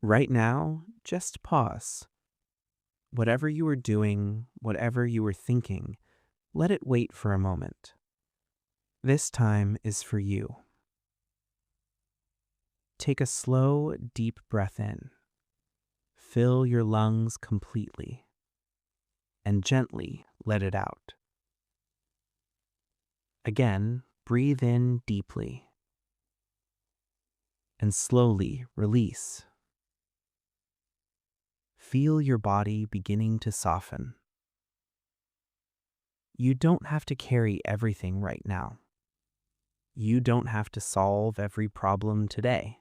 Right now, just pause. Whatever you were doing, whatever you were thinking, let it wait for a moment. This time is for you. Take a slow, deep breath in. Fill your lungs completely and gently let it out. Again, breathe in deeply and slowly release. Feel your body beginning to soften. You don't have to carry everything right now. You don't have to solve every problem today.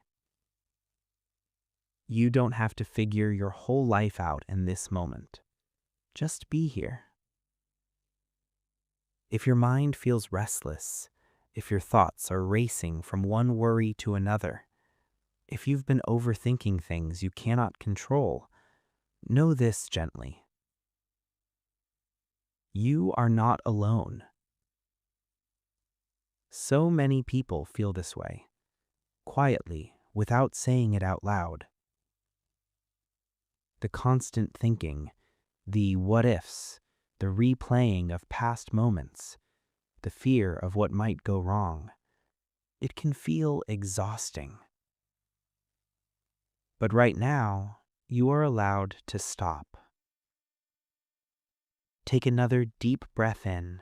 You don't have to figure your whole life out in this moment. Just be here. If your mind feels restless, if your thoughts are racing from one worry to another, if you've been overthinking things you cannot control, know this gently. You are not alone. So many people feel this way, quietly, without saying it out loud. The constant thinking, the what ifs, the replaying of past moments, the fear of what might go wrong, it can feel exhausting. But right now, you are allowed to stop. Take another deep breath in.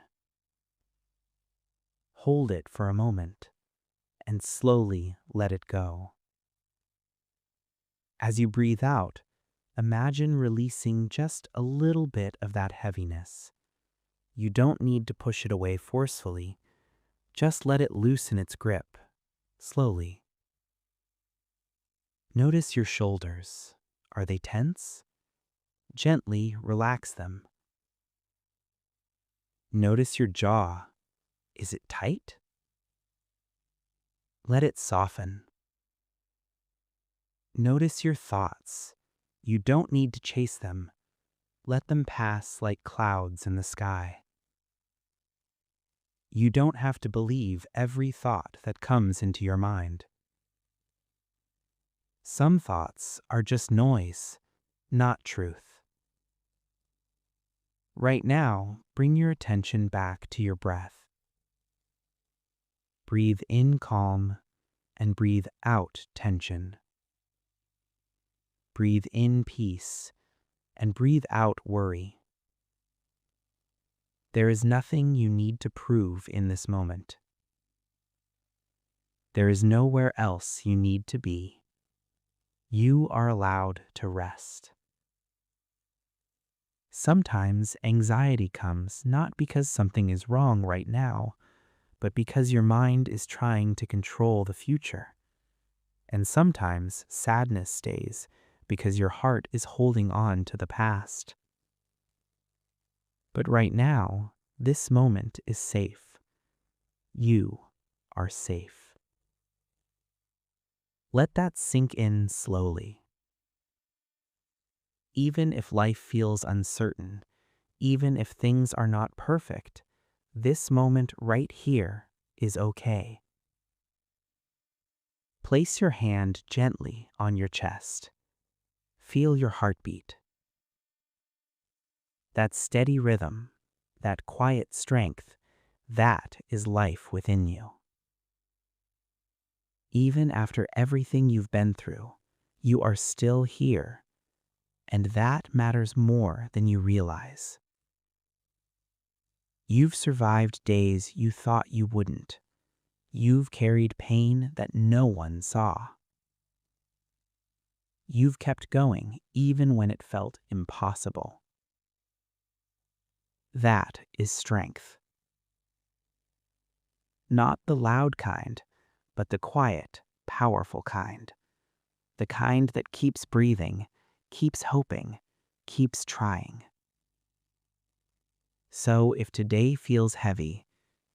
Hold it for a moment and slowly let it go. As you breathe out, imagine releasing just a little bit of that heaviness. You don't need to push it away forcefully. Just let it loosen its grip, slowly. Notice your shoulders. Are they tense? Gently relax them. Notice your jaw. Is it tight? Let it soften. Notice your thoughts. You don't need to chase them. Let them pass like clouds in the sky. You don't have to believe every thought that comes into your mind. Some thoughts are just noise, not truth. Right now, bring your attention back to your breath. Breathe in calm and breathe out tension. Breathe in peace and breathe out worry. There is nothing you need to prove in this moment. There is nowhere else you need to be. You are allowed to rest. Sometimes anxiety comes not because something is wrong right now, but because your mind is trying to control the future. And sometimes sadness stays because your heart is holding on to the past. But right now, this moment is safe. You are safe. Let that sink in slowly. Even if life feels uncertain, even if things are not perfect, this moment right here is okay. Place your hand gently on your chest. Feel your heartbeat. That steady rhythm, that quiet strength, that is life within you. Even after everything you've been through, you are still here, and that matters more than you realize. You've survived days you thought you wouldn't. You've carried pain that no one saw. You've kept going even when it felt impossible. That is strength. Not the loud kind, but the quiet, powerful kind. The kind that keeps breathing, keeps hoping, keeps trying. So if today feels heavy,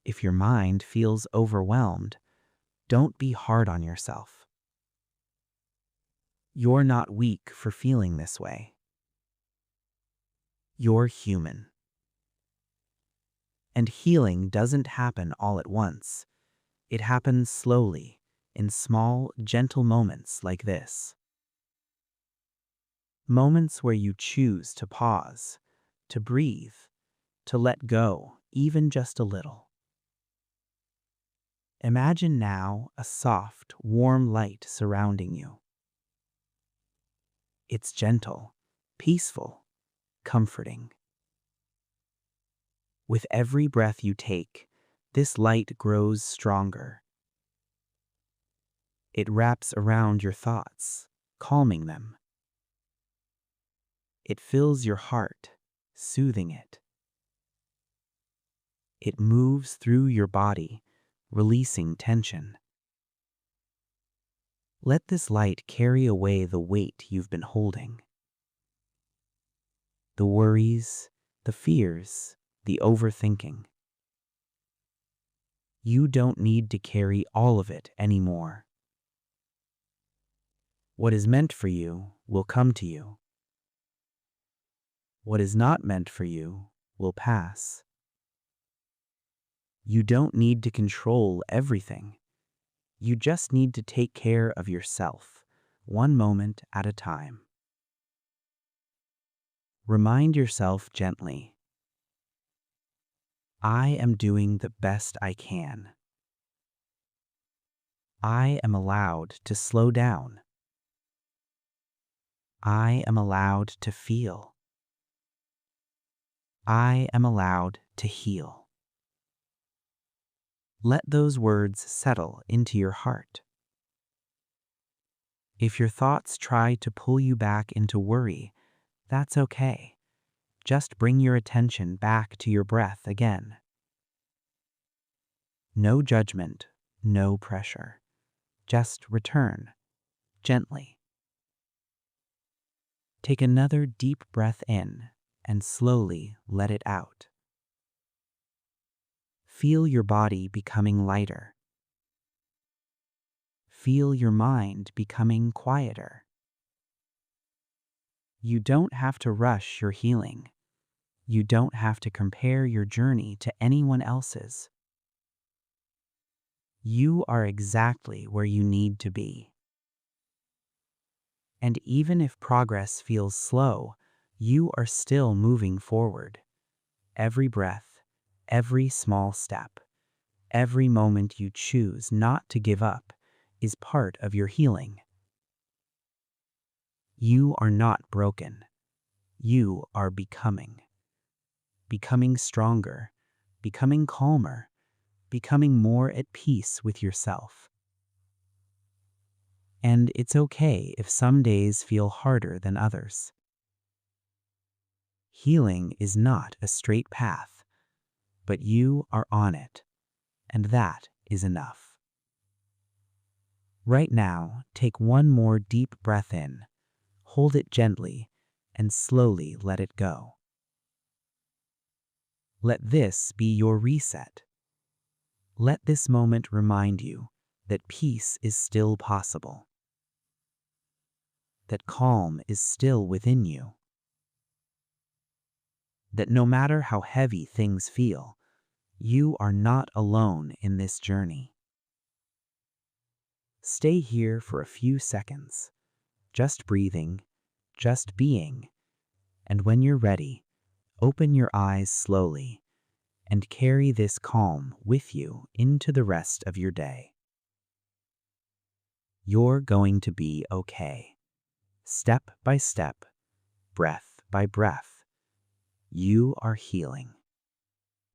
if your mind feels overwhelmed, don't be hard on yourself. You're not weak for feeling this way. You're human. And healing doesn't happen all at once. It happens slowly, in small, gentle moments like this. Moments where you choose to pause, to breathe, to let go, even just a little. Imagine now a soft, warm light surrounding you. It's gentle, peaceful, comforting. With every breath you take, this light grows stronger. It wraps around your thoughts, calming them. It fills your heart, soothing it. It moves through your body, releasing tension. Let this light carry away the weight you've been holding. The worries, the fears, the overthinking. You don't need to carry all of it anymore. What is meant for you will come to you. What is not meant for you will pass. You don't need to control everything. You just need to take care of yourself, one moment at a time. Remind yourself gently, I am doing the best I can. I am allowed to slow down. I am allowed to feel. I am allowed to heal. Let those words settle into your heart. If your thoughts try to pull you back into worry, that's okay. Just bring your attention back to your breath again. No judgment, no pressure. Just return, gently. Take another deep breath in and slowly let it out. Feel your body becoming lighter. Feel your mind becoming quieter. You don't have to rush your healing. You don't have to compare your journey to anyone else's. You are exactly where you need to be. And even if progress feels slow, you are still moving forward. Every breath, every small step, every moment you choose not to give up is part of your healing. You are not broken. You are becoming. Becoming stronger, becoming calmer, becoming more at peace with yourself. And it's okay if some days feel harder than others. Healing is not a straight path, but you are on it, and that is enough. Right now, take one more deep breath in, hold it gently, and slowly let it go. Let this be your reset. Let this moment remind you that peace is still possible, that calm is still within you, that no matter how heavy things feel, you are not alone in this journey. Stay here for a few seconds, just breathing, just being, and when you're ready, open your eyes slowly and carry this calm with you into the rest of your day. You're going to be okay. Step by step, breath by breath, you are healing.